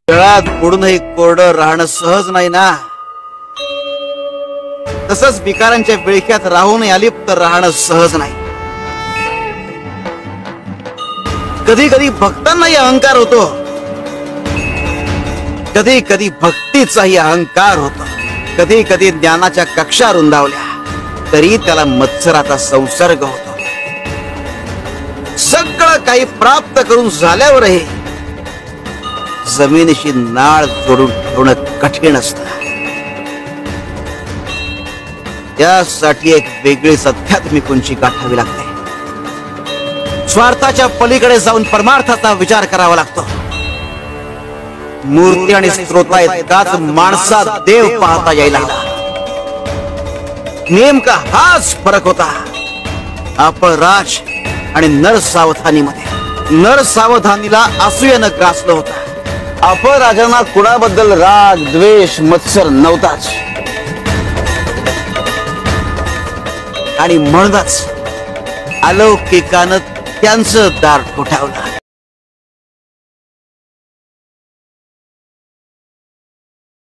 जळात बुडूनही कोरडं राहणं सहज नाही ना, तसंच विकारांच्या विळख्यात राहून अलिप्त राहणं सहज नाही. कधी कधी भक्तांनाही अहंकार होतो, कधी कधी भक्तीचाही अहंकार होतो. कधी कधी ज्ञानाच्या कक्षा रुंदावल्या तरी त्याला मत्सराचा संसर्ग होतो. सगळं काही प्राप्त करून झाल्यावरही जमिनीशी नाळ जोडून ठेवणं कठीण असतं. त्यासाठी एक वेगळीच आध्यात्मिक उंची गाठावी लागते. स्वार्थाच्या पलीकडे जाऊन परमार्थाचा विचार करावा लागतो. मूर्ती आणि स्त्रोता इतकाच माणसात देव पाहता यायला लागला. नेमका हाच फरक होता अपराज आणि नरसावधानीमध्ये. नरसावधानीला असूयानं ग्रासलं होतं. अपराजांना कुणाबद्दल राग द्वेष मत्सर नव्हताच. आणि म्हणूनच अलौकिकानं त्यांचं दार ठोठावलं.